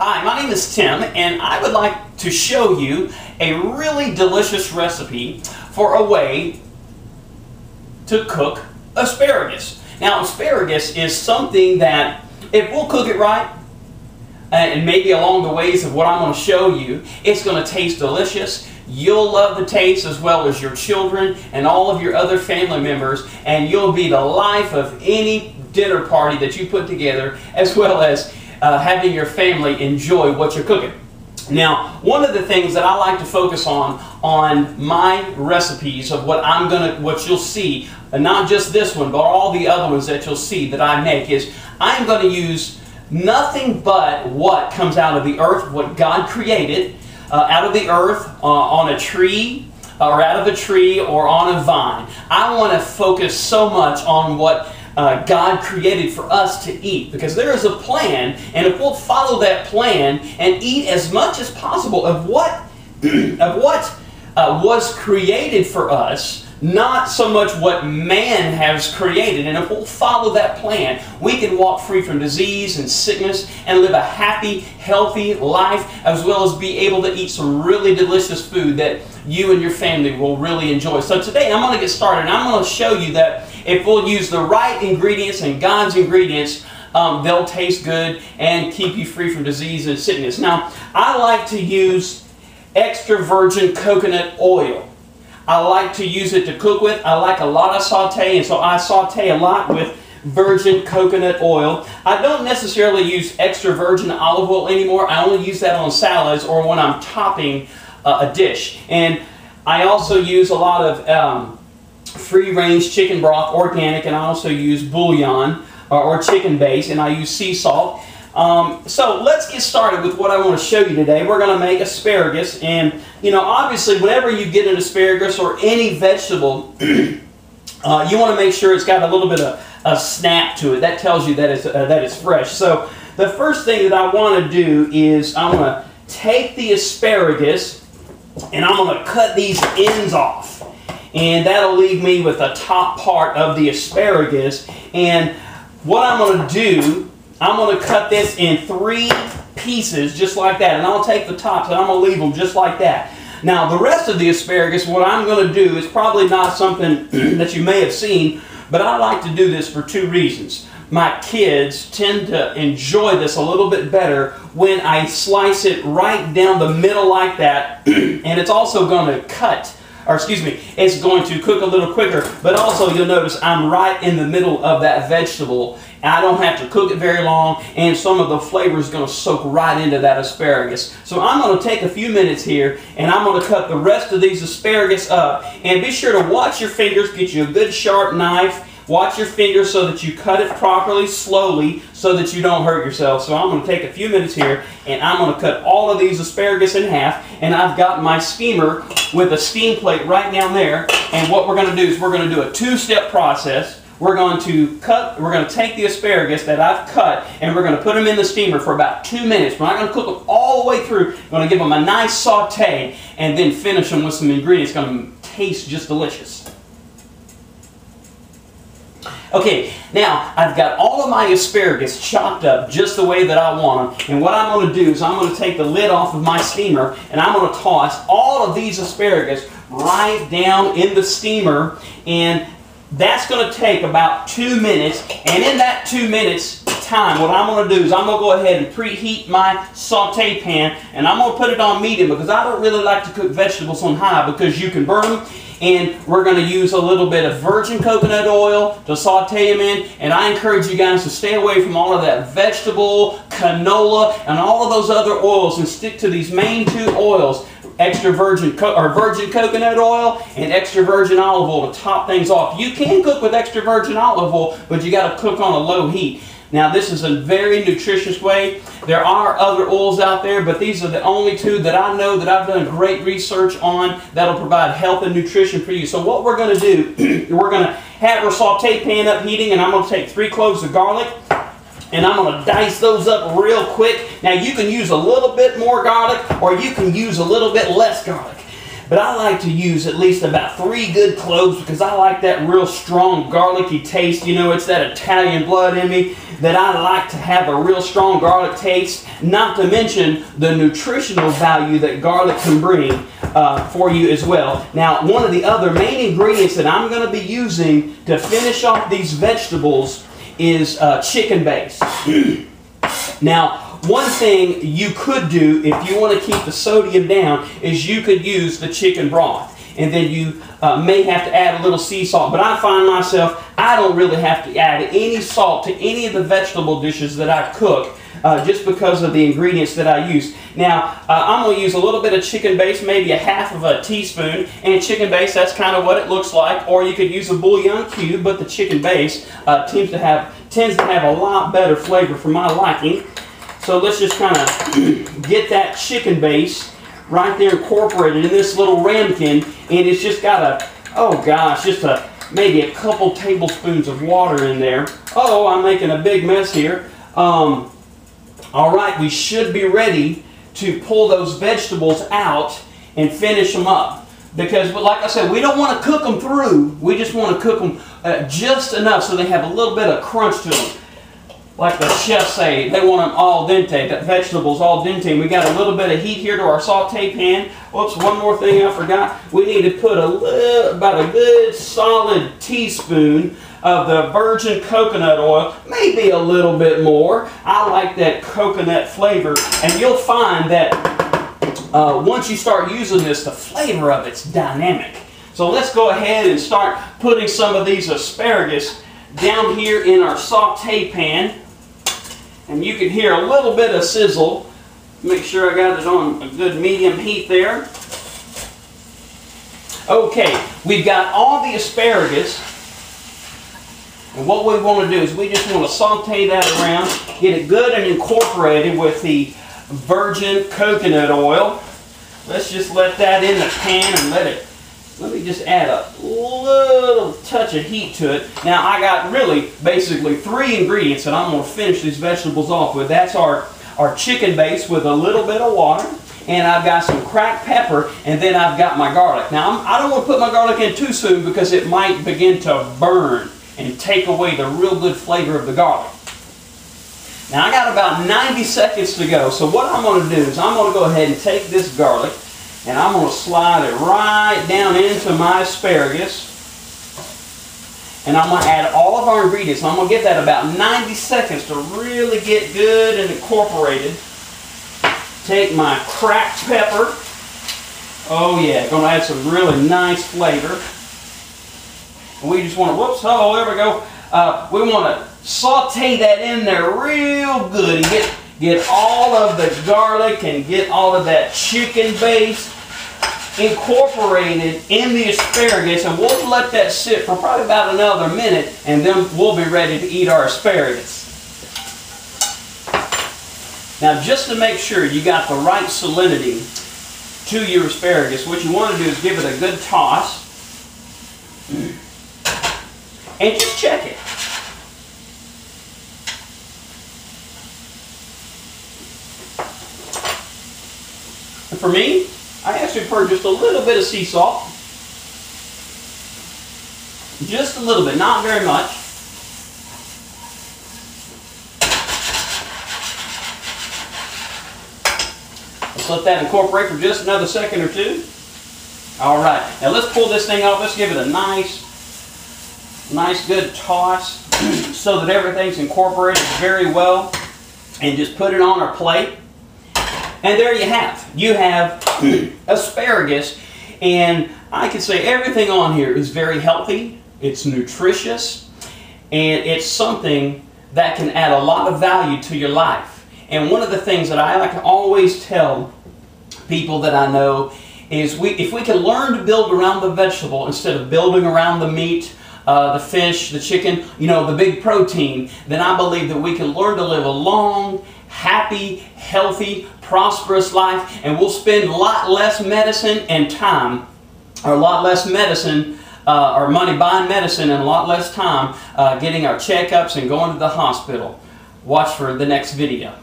Hi, my name is Tim, and I would like to show you a really delicious recipe for a way to cook asparagus. Now, asparagus is something that, if we'll cook it right, and maybe along the ways of what I'm going to show you, it's going to taste delicious. You'll love the taste as well as your children and all of your other family members, and you'll be the life of any dinner party that you put together, as well as having your family enjoy what you're cooking. Now, one of the things that I like to focus on my recipes of what you'll see, and not just this one, but all the other ones that you'll see that I make, is I'm going to use nothing but what comes out of the earth, what God created out of the earth, on a tree, or out of a tree, or on a vine. I want to focus so much on what God created for us to eat, because there is a plan, and if we'll follow that plan and eat as much as possible of what was created for us, not so much what man has created, and if we'll follow that plan, we can walk free from disease and sickness and live a happy, healthy life, as well as be able to eat some really delicious food that you and your family will really enjoy. So today I'm going to get started, and I'm going to show you that if we'll use the right ingredients and God's ingredients, they'll taste good and keep you free from disease and sickness. Now, I like to use extra virgin coconut oil. I like to use it to cook with. I like a lot of saute, and so I saute a lot with virgin coconut oil. I don't necessarily use extra virgin olive oil anymore. I only use that on salads or when I'm topping a dish. And I also use a lot of free-range chicken broth, organic, and I also use bouillon or chicken base, and I use sea salt. So let's get started with what I want to show you today. We're going to make asparagus, and you know, obviously whenever you get an asparagus or any vegetable, you want to make sure it's got a little bit of a snap to it. That tells you that it's fresh. So the first thing that I want to do is I want to take the asparagus and I'm going to cut these ends off, and that'll leave me with the top part of the asparagus. And what I'm going to do, I'm going to cut this in 3 pieces just like that, and I'll take the tops and I'm going to leave them just like that. Now the rest of the asparagus, what I'm going to do is probably not something that you may have seen, but I like to do this for 2 reasons. My kids tend to enjoy this a little bit better when I slice it right down the middle like that, and it's also going to it's going to cook a little quicker, but also you'll notice I'm right in the middle of that vegetable. I don't have to cook it very long, and some of the flavor is going to soak right into that asparagus. So I'm going to take a few minutes here, and I'm going to cut the rest of these asparagus up. And be sure to watch your fingers, get you a good sharp knife. Watch your fingers so that you cut it properly, slowly, so that you don't hurt yourself. So I'm going to take a few minutes here, and I'm going to cut all of these asparagus in half. And I've got my steamer with a steam plate right down there. And what we're going to do is we're going to do a 2-step process. We're going to take the asparagus that I've cut, and we're going to put them in the steamer for about 2 minutes. We're not going to cook them all the way through. We're going to give them a nice saute, and then finish them with some ingredients. It's going to taste just delicious. Okay, now I've got all of my asparagus chopped up just the way that I want them. And what I'm going to do is I'm going to take the lid off of my steamer, and I'm going to toss all of these asparagus right down in the steamer. And that's going to take about 2 minutes. And in that 2 minutes time, what I'm going to do is I'm going to go ahead and preheat my saute pan, and I'm going to put it on medium, because I don't really like to cook vegetables on high because you can burn them. And we're going to use a little bit of virgin coconut oil to saute them in. And I encourage you guys to stay away from all of that vegetable, canola, and all of those other oils, and stick to these main 2 oils. Extra virgin coconut oil and extra virgin olive oil to top things off. You can cook with extra virgin olive oil, but you got to cook on a low heat. Now this is a very nutritious way. There are other oils out there, but these are the only 2 that I know that I've done great research on that'll provide health and nutrition for you. So what we're going to do, we're going to have our saute pan up heating, and I'm going to take 3 cloves of garlic, and I'm going to dice those up real quick. Now you can use a little bit more garlic, or you can use a little bit less garlic. but I like to use at least about 3 good cloves because I like that real strong garlicky taste. You know, it's that Italian blood in me that I like to have a real strong garlic taste, not to mention the nutritional value that garlic can bring for you as well. Now, one of the other main ingredients that I'm going to be using to finish off these vegetables is chicken base. Now, one thing you could do if you want to keep the sodium down is you could use the chicken broth. And then you may have to add a little sea salt. But I find myself, I don't really have to add any salt to any of the vegetable dishes that I cook just because of the ingredients that I use. Now, I'm going to use a little bit of chicken base, maybe a half of a teaspoon. And chicken base, that's kind of what it looks like. Or you could use a bouillon cube, but the chicken base tends to have a lot better flavor for my liking. So let's just kind of get that chicken base right there incorporated in this little ramekin, and it's just got a, oh gosh, just maybe a couple tablespoons of water in there. Oh, I'm making a big mess here. All right, we should be ready to pull those vegetables out and finish them up. Because, like I said, we don't want to cook them through. We just want to cook them just enough so they have a little bit of crunch to them. Like the chefs say, they want them al dente, that vegetables al dente. And we got a little bit of heat here to our saute pan. Whoops, one more thing I forgot. We need to put about a good solid teaspoon of the virgin coconut oil, maybe a little bit more. I like that coconut flavor. And you'll find that once you start using this, the flavor of it's dynamic. So let's go ahead and start putting some of these asparagus down here in our saute pan. And you can hear a little bit of sizzle. Make sure I got it on a good medium heat there. Okay, we've got all the asparagus. And what we want to do is we just want to saute that around, get it good and incorporated with the virgin coconut oil. Let's just let that in the pan and let me just add a little touch of heat to it. Now I got really basically 3 ingredients that I'm going to finish these vegetables off with. That's our chicken base with a little bit of water. And I've got some cracked pepper, and then I've got my garlic. Now I don't want to put my garlic in too soon because it might begin to burn and take away the real good flavor of the garlic. Now I got about 90 seconds to go. So what I'm going to do is I'm going to go ahead and take this garlic and I'm going to slide it right down into my asparagus. And I'm going to add all of our ingredients. I'm going to give that about 90 seconds to really get good and incorporated. Take my cracked pepper. Oh yeah, going to add some really nice flavor. And we just want to, whoops, oh, there we go. We want to saute that in there real good and get all of the garlic and get all of that chicken base incorporated in the asparagus, and we'll let that sit for probably about another minute, and then we'll be ready to eat our asparagus. Now, just to make sure you got the right salinity to your asparagus, what you want to do is give it a good toss and just check it. And for me, I actually poured just a little bit of sea salt. Just a little bit, not very much. Let's let that incorporate for just another second or two. All right, now let's pull this thing off. Let's give it a nice good toss so that everything's incorporated very well, and just put it on our plate. And there you have. You have asparagus, and I can say everything on here is very healthy, it's nutritious, and it's something that can add a lot of value to your life. And one of the things that I like to always tell people that I know is if we can learn to build around the vegetable instead of building around the meat, the fish, the chicken, the big protein, then I believe that we can learn to live a long, happy, healthy, prosperous life, and we'll spend a lot less medicine and time, or a lot less medicine or money buying medicine, and a lot less time getting our checkups and going to the hospital. Watch for the next video.